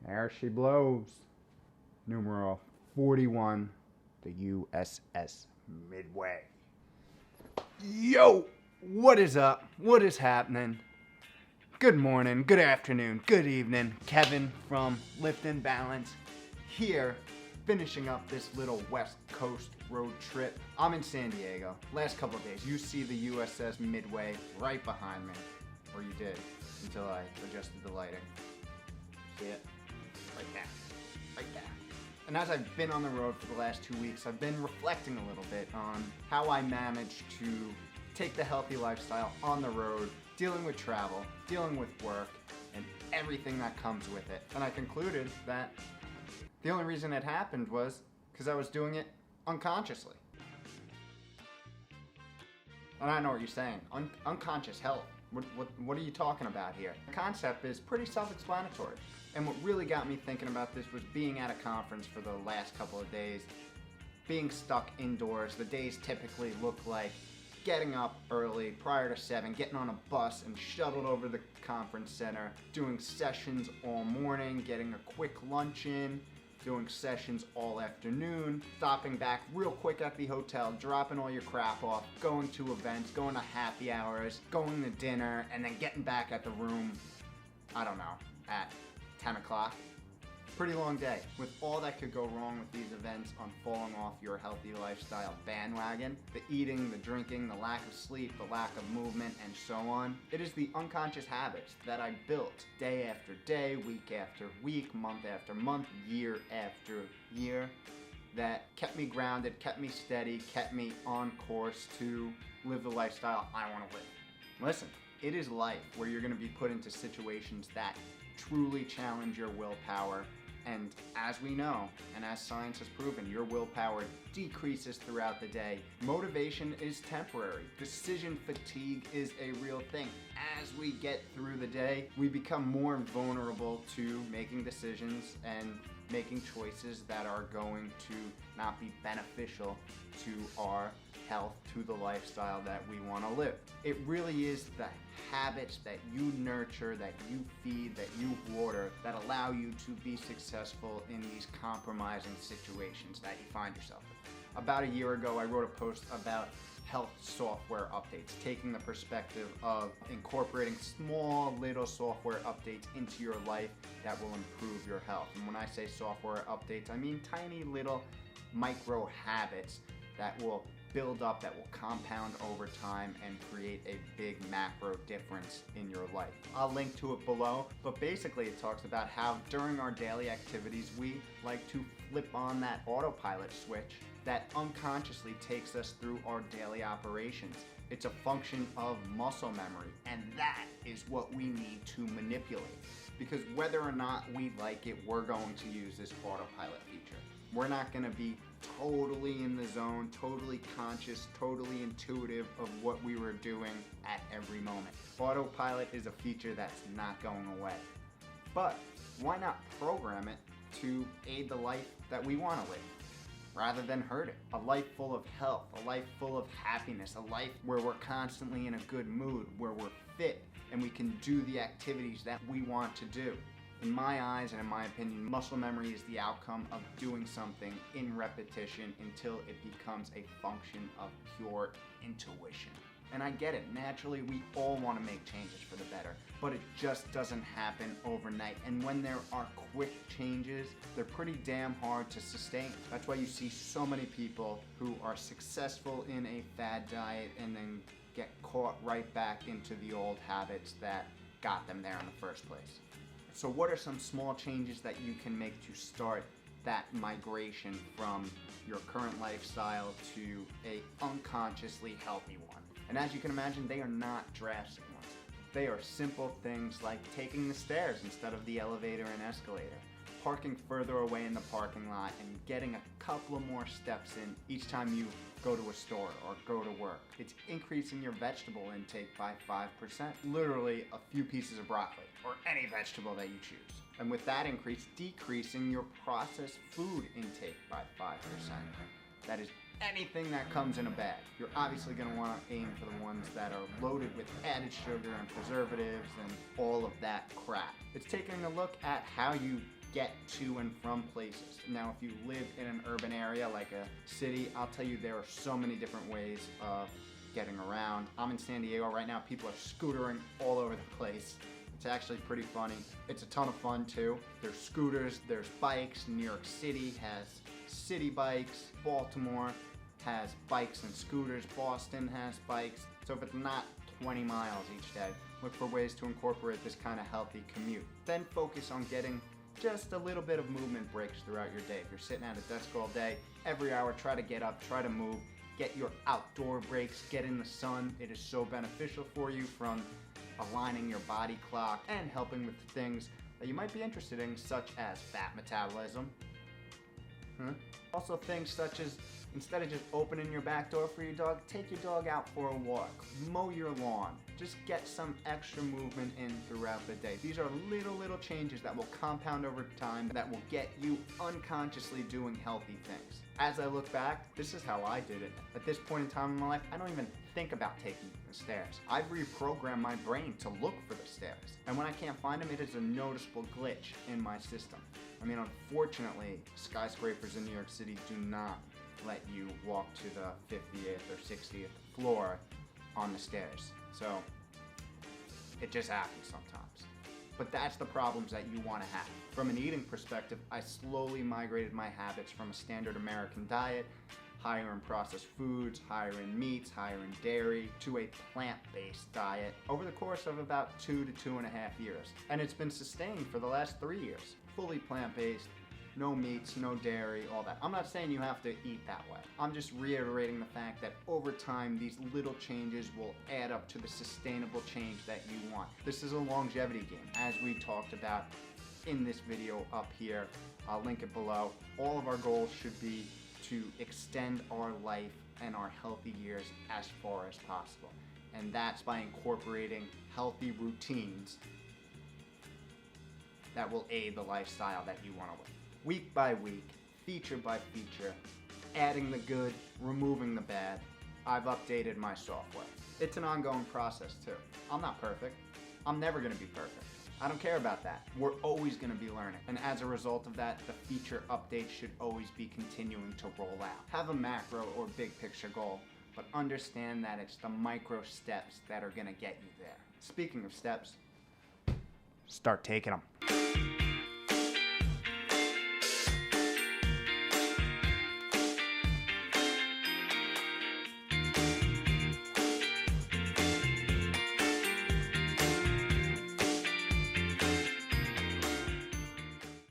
There she blows. Numeral 41, the USS Midway. Yo! What is up? What is happening? Good morning, good afternoon, good evening. Kevin from Lift and Balance here, finishing up this little West Coast road trip. I'm in San Diego. Last couple of days, you see the USS Midway right behind me. Or you did, until I adjusted the lighting. See it? Right there. Right there. And as I've been on the road for the last 2 weeks, I've been reflecting a little bit on how I managed to take the healthy lifestyle on the road, dealing with travel, dealing with work, and everything that comes with it. And I concluded that the only reason it happened was because I was doing it unconsciously. And I know what you're saying. Unconscious health. What are you talking about here? The concept is pretty self-explanatory. And what really got me thinking about this was being at a conference for the last couple of days, being stuck indoors. The days typically look like getting up early, prior to 7, getting on a bus and shuttled over the conference center, doing sessions all morning, getting a quick lunch in, doing sessions all afternoon, stopping back real quick at the hotel, dropping all your crap off, going to events, going to happy hours, going to dinner, and then getting back at the room, I don't know, at 10 o'clock. Pretty long day. With all that could go wrong with these events on falling off your healthy lifestyle bandwagon, the eating, the drinking, the lack of sleep, the lack of movement, and so on, it is the unconscious habits that I built day after day, week after week, month after month, year after year that kept me grounded, kept me steady, kept me on course to live the lifestyle I want to live. Listen, it is life where you're going to be put into situations that truly challenge your willpower. And as we know, and as science has proven, your willpower decreases throughout the day. Motivation is temporary. Decision fatigue is a real thing. As we get through the day, we become more vulnerable to making decisions and making choices that are going to not be beneficial to our health, to the lifestyle that we want to live. It really is the habits that you nurture, that you feed, that you water, that allow you to be successful in these compromising situations that you find yourself in. About a year ago, I wrote a post about health software updates, taking the perspective of incorporating small little software updates into your life that will improve your health. And when I say software updates, I mean tiny little micro habits that will build up, that will compound over time and create a big macro difference in your life. I'll link to it below, but basically it talks about how during our daily activities we like to flip on that autopilot switch that unconsciously takes us through our daily operations. It's a function of muscle memory, and that is what we need to manipulate. Because whether or not we like it, we're going to use this autopilot feature. We're not going to be totally in the zone, totally conscious, totally intuitive of what we were doing at every moment. Autopilot is a feature that's not going away. But why not program it to aid the life that we want to live, rather than hurt it? A life full of health, a life full of happiness, a life where we're constantly in a good mood, where we're fit, and we can do the activities that we want to do. In my eyes and in my opinion, muscle memory is the outcome of doing something in repetition until it becomes a function of pure intuition. And I get it, naturally we all want to make changes for the better, but it just doesn't happen overnight. And when there are quick changes, they're pretty damn hard to sustain. That's why you see so many people who are successful in a fad diet and then get caught right back into the old habits that got them there in the first place. So what are some small changes that you can make to start that migration from your current lifestyle to a unconsciously healthy one? And as you can imagine, they are not drastic ones. They are simple things like taking the stairs instead of the elevator and escalator, parking further away in the parking lot, and getting a couple of more steps in each time you go to a store or go to work. It's increasing your vegetable intake by 5%, literally a few pieces of broccoli or any vegetable that you choose. And with that increase, decreasing your processed food intake by 5%. That is anything that comes in a bag. You're obviously going to want to aim for the ones that are loaded with added sugar and preservatives and all of that crap. It's taking a look at how you get to and from places. Now, if you live in an urban area like a city, I'll tell you there are so many different ways of getting around. I'm in San Diego right now. People are scootering all over the place. It's actually pretty funny. It's a ton of fun too. There's scooters, there's bikes. New York City has city bikes. Baltimore has bikes and scooters. Boston has bikes. So if it's not 20 miles each day, look for ways to incorporate this kind of healthy commute. Then focus on getting just a little bit of movement breaks throughout your day. If you're sitting at a desk all day, every hour try to get up, try to move, get your outdoor breaks, get in the sun. It is so beneficial for you, from aligning your body clock and helping with things that you might be interested in, such as fat metabolism. Also things such as, instead of just opening your back door for your dog, take your dog out for a walk, mow your lawn, just get some extra movement in throughout the day. These are little changes that will compound over time, that will get you unconsciously doing healthy things. As I look back, this is how I did it. At this point in time in my life, I don't even think about taking the stairs. I've reprogrammed my brain to look for the stairs. And when I can't find them, it is a noticeable glitch in my system. I mean, unfortunately, skyscrapers in New York City do not let you walk to the 50th or 60th floor on the stairs. So it just happens sometimes. But that's the problems that you want to have. From an eating perspective, I slowly migrated my habits from a standard American diet, higher in processed foods, higher in meats, higher in dairy, to a plant-based diet over the course of about 2 to 2.5 years. And it's been sustained for the last 3 years. Fully plant-based, no meats, no dairy, all that. I'm not saying you have to eat that way. I'm just reiterating the fact that over time, these little changes will add up to the sustainable change that you want. This is a longevity game, as we talked about in this video up here. I'll link it below. All of our goals should be to extend our life and our healthy years as far as possible. And that's by incorporating healthy routines that will aid the lifestyle that you want to live. Week by week, feature by feature, adding the good, removing the bad. I've updated my software. It's an ongoing process too. I'm not perfect. I'm never going to be perfect. I don't care about that. We're always going to be learning. And as a result of that, the feature updates should always be continuing to roll out. Have a macro or big picture goal, but understand that it's the micro steps that are going to get you there. Speaking of steps, start taking them.